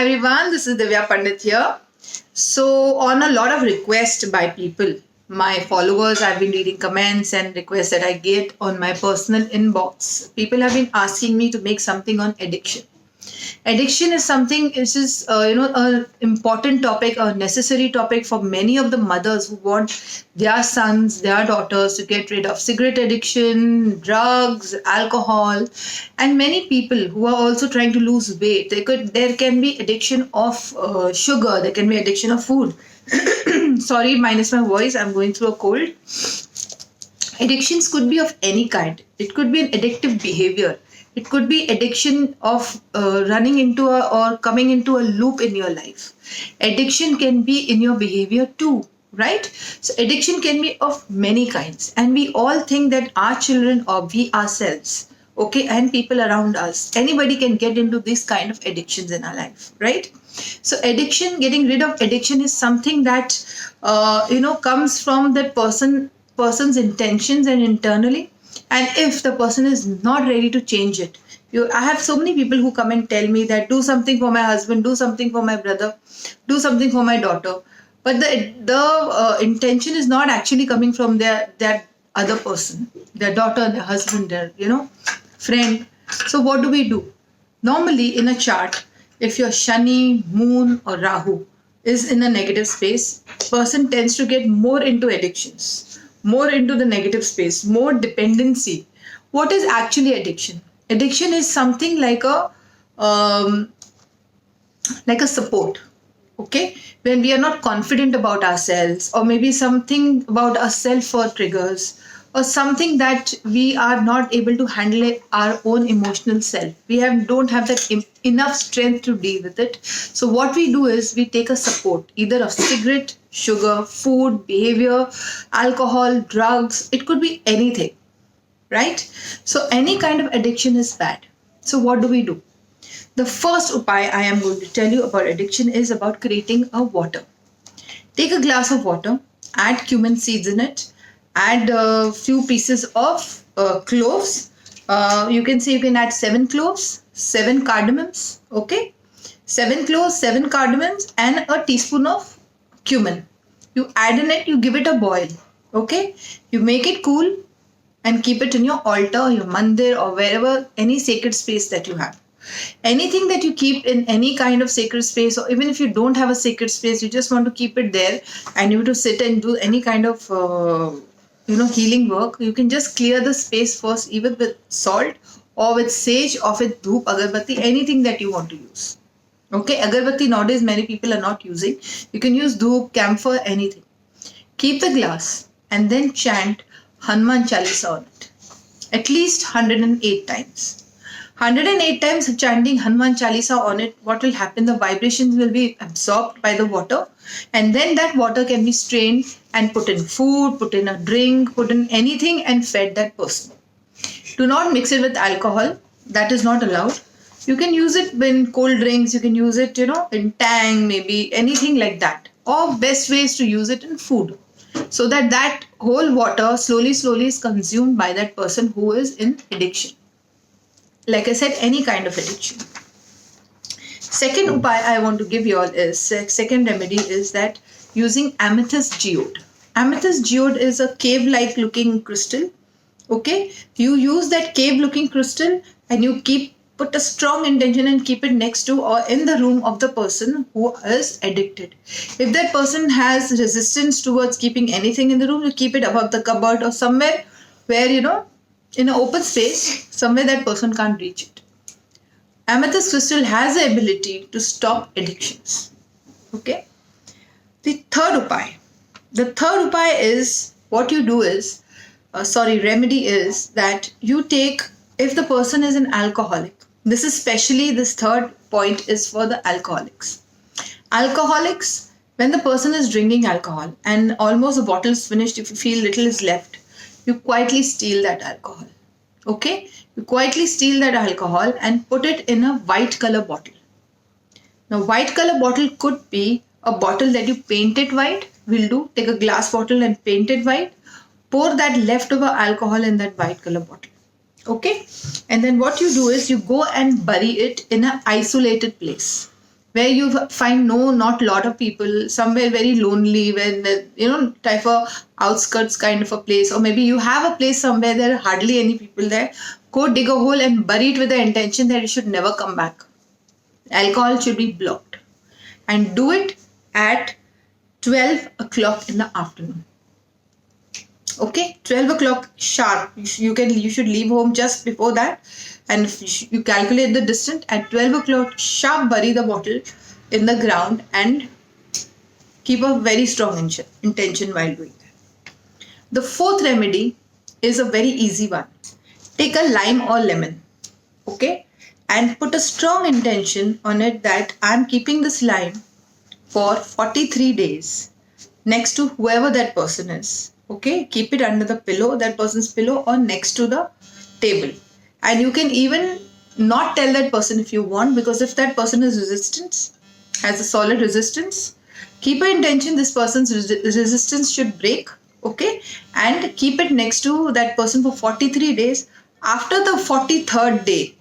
everyone, this is Divya Pandit here. So, on a lot of requests by people, my followers, I've been reading comments and requests that I get on my personal inbox. People have been asking me to make something on addiction. Addiction is something which is an important topic, a necessary topic for many of the mothers who want their sons, their daughters to get rid of cigarette addiction, drugs, alcohol, and many people who are also trying to lose weight. There can be addiction of sugar, there can be addiction of food. Sorry, minus my voice, I'm going through a cold. Addictions could be of any kind. It could be an addictive behavior. It could be addiction of running into or coming into a loop in your life. Addiction can be in your behavior too, right? So addiction can be of many kinds, and we all think that our children or we ourselves, okay, and people around us, anybody can get into this kind of addictions in our life, right? So addiction, getting rid of addiction is something that comes from that person's intentions and internally. And if the person is not ready to change it, I have so many people who come and tell me that do something for my husband, do something for my brother, do something for my daughter. But the intention is not actually coming from that other person, their daughter, their husband, their friend. So what do? Normally in a chart, if your Shani, Moon or Rahu is in a negative space, person tends to get more into addictions, more into the negative space, more dependency. What is actually addiction? Addiction is something like a support. Okay, when we are not confident about ourselves, or maybe something about ourselves for triggers, or something that we are not able to handle our own emotional self. We don't have that enough strength to deal with it. So what we do is we take a support, either of cigarette, sugar, food, behavior, alcohol, drugs. It could be anything, right? So any kind of addiction is bad. So what do? The first upaya I am going to tell you about addiction is about creating a water. Take a glass of water, add cumin seeds in it, add a few pieces of cloves. You can add 7 cloves, 7 cardamoms, okay? 7 cloves, 7 cardamoms, and a teaspoon of cumin. You add in it, you give it a boil, okay? You make it cool and keep it in your altar, your mandir, or wherever, any sacred space that you have. Anything that you keep in any kind of sacred space, or even if you don't have a sacred space, you just want to keep it there and you have to sit and do any kind of healing work, you can just clear the space first, either with salt or with sage or with dhoop, agarbatti, anything that you want to use. Okay, agarbatti nowadays many people are not using. You can use dhoop, camphor, anything. Keep the glass and then chant Hanuman Chalisa on it. At least 108 times. 108 times chanting Hanuman Chalisa on it, what will happen? The vibrations will be absorbed by the water, and then that water can be strained and put in food, put in a drink, put in anything and fed that person. Do not mix it with alcohol. That is not allowed. You can use it in cold drinks, you can use it, in tang, maybe anything like that. Or best way is to use it in food, so that whole water slowly is consumed by that person who is in addiction. Like I said, any kind of addiction. Second upaya I want to give you all is, second remedy is that using amethyst geode. Amethyst geode is a cave-like looking crystal. Okay, you use that cave-looking crystal and you put a strong intention and keep it next to or in the room of the person who is addicted. If that person has resistance towards keeping anything in the room, you keep it above the cupboard or somewhere where in an open space, somewhere that person can't reach it. Amethyst crystal has the ability to stop addictions. Okay. The third upaya is, what you do is, remedy is that you take, if the person is an alcoholic, this third point is for the alcoholics. Alcoholics, when the person is drinking alcohol and almost the bottle is finished, if you feel little is left, you quietly steal that alcohol. Okay? You quietly steal that alcohol and put it in a white color bottle. Now, white color bottle could be a bottle that you paint it white. Will do. Take a glass bottle and paint it white. Pour that leftover alcohol in that white color bottle. Okay? And then what you do is you go and bury it in an isolated place. where you find not lot of people, somewhere very lonely, where type of outskirts kind of a place, or maybe you have a place somewhere there are hardly any people there. Go dig a hole and bury it with the intention that it should never come back. Alcohol should be blocked, and do it at 12 o'clock in the afternoon. Okay, 12 o'clock sharp. You should leave home just before that, and if you calculate the distance, at 12 o'clock sharp bury the bottle in the ground and keep a very strong intention while doing that. The fourth remedy is a very easy one. Take a lime or lemon, okay, and put a strong intention on it that I'm keeping this lime for 43 days next to whoever that person is. Okay, keep it under the pillow, that person's pillow, or next to the table. And you can even not tell that person if you want, because if that person is has a solid resistance, keep an intention this person's resistance should break. Okay, and keep it next to that person for 43 days. After the 43rd day,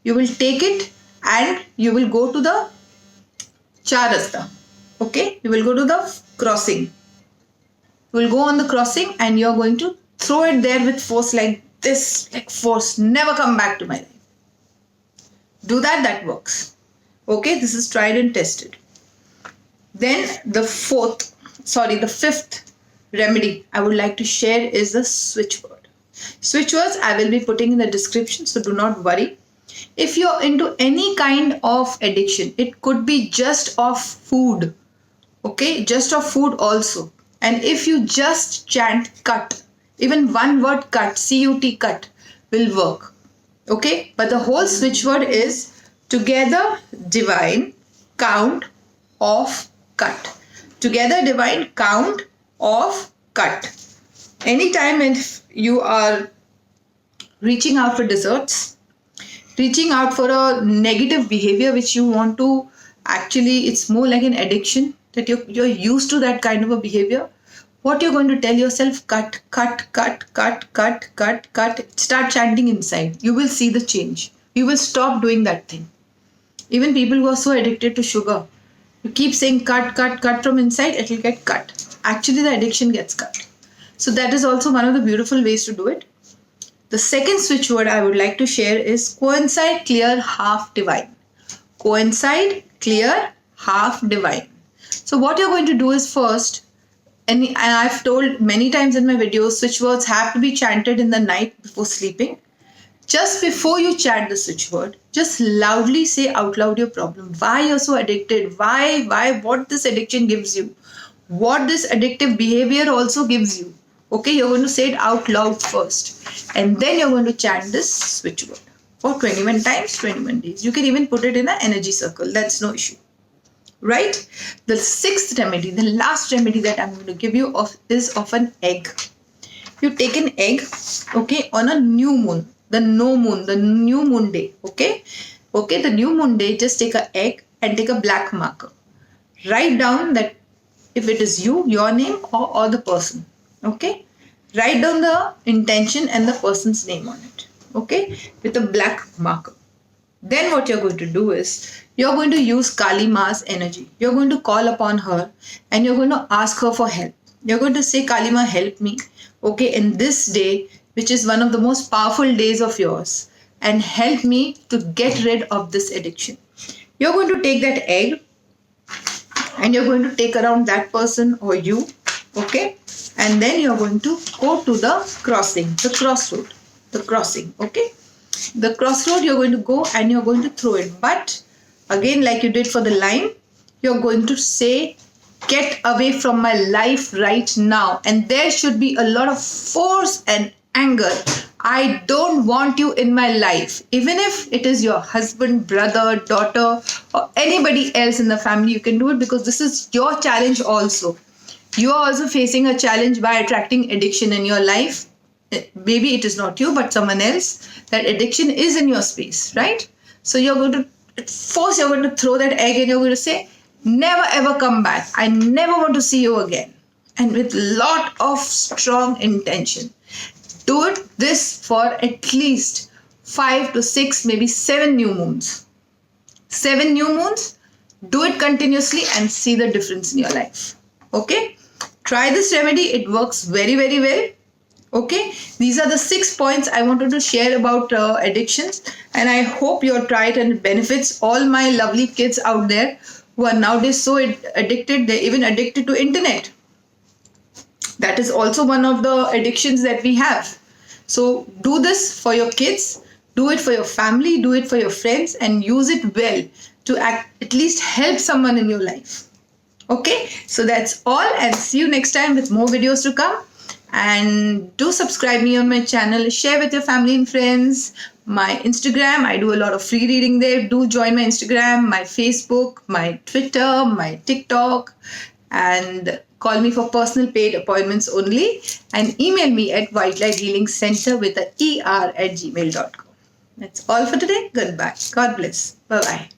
you will take it and you will go to the charasta. Okay, you will go to the crossing. You will go on the crossing and you're going to throw it there with force, like this, like force, never come back to my life. Do that, that works. Okay, this is tried and tested. Then the fifth remedy I would like to share is the switch word. Switch words I will be putting in the description, so do not worry. If you're into any kind of addiction, it could be just of food, okay, just of food also. And if you just chant cut, even one word cut, C-U-T, cut, will work. Okay, but the whole switch word is together divine, count, off, cut. Together divine, count, off, cut. Anytime if you are reaching out for desserts, reaching out for a negative behavior which you want to, actually it's more like an addiction, that you're used to that kind of a behavior, what you're going to tell yourself, cut, cut, cut, cut, cut, cut, cut. Start chanting inside. You will see the change. You will stop doing that thing. Even people who are so addicted to sugar, you keep saying cut, cut, cut from inside, it will get cut. Actually, the addiction gets cut. So that is also one of the beautiful ways to do it. The second switch word I would like to share is coincide, clear, half divine. Coincide, clear, half divine. So what you're going to do is first, and I've told many times in my videos, switch words have to be chanted in the night before sleeping. Just before you chant the switch word, just loudly say out loud your problem. Why you're so addicted? Why? What this addiction gives you? What this addictive behavior also gives you? Okay, you're going to say it out loud first. And then you're going to chant this switch word for 21 times, 21 days. You can even put it in an energy circle. That's no issue. Right? The sixth remedy, the last remedy that I'm going to give you is of an egg. You take an egg, okay, on a new moon, the new moon day, okay? Okay, the new moon day, just take an egg and take a black marker. Write down that if it is you, your name or the person, okay? Write down the intention and the person's name on it, okay, with a black marker. Then what you're going to do is, you're going to use Kali Ma's energy. You're going to call upon her and you're going to ask her for help. You're going to say, Kali Ma, help me, okay, in this day, which is one of the most powerful days of yours, and help me to get rid of this addiction. You're going to take that egg and you're going to take around that person or you, okay, and then you're going to go to the crossing, the crossroad, the crossing, okay. The crossroad, you're going to go and you're going to throw it. But again, like you did for the lime, you're going to say, get away from my life right now. And there should be a lot of force and anger. I don't want you in my life. Even if it is your husband, brother, daughter, or anybody else in the family, you can do it, because this is your challenge also. You are also facing a challenge by attracting addiction in your life. Maybe it is not you, but someone else. That addiction is in your space, right? So you're going to you're going to throw that egg and you're going to say, never ever come back. I never want to see you again. And with lot of strong intention. Do it this for at least 5 to 6, maybe 7 new moons. 7 new moons. Do it continuously and see the difference in your life. Okay? Try this remedy. It works very, very well. Okay, these are the 6 points I wanted to share about addictions, and I hope you try it and it benefits all my lovely kids out there who are nowadays so addicted. They're even addicted to internet. That is also one of the addictions that we have. So do this for your kids, do it for your family, do it for your friends, and use it well to at least help someone in your life. Okay, so that's all, and see you next time with more videos to come. And do subscribe me on my channel, share with your family and friends. My Instagram, I do a lot of free reading there. Do join my Instagram, my Facebook, my Twitter, my TikTok, and call me for personal paid appointments only, and email me at whitelighthealingcenter with a er@gmail.com. That's all for today. Goodbye. God bless. Bye-bye.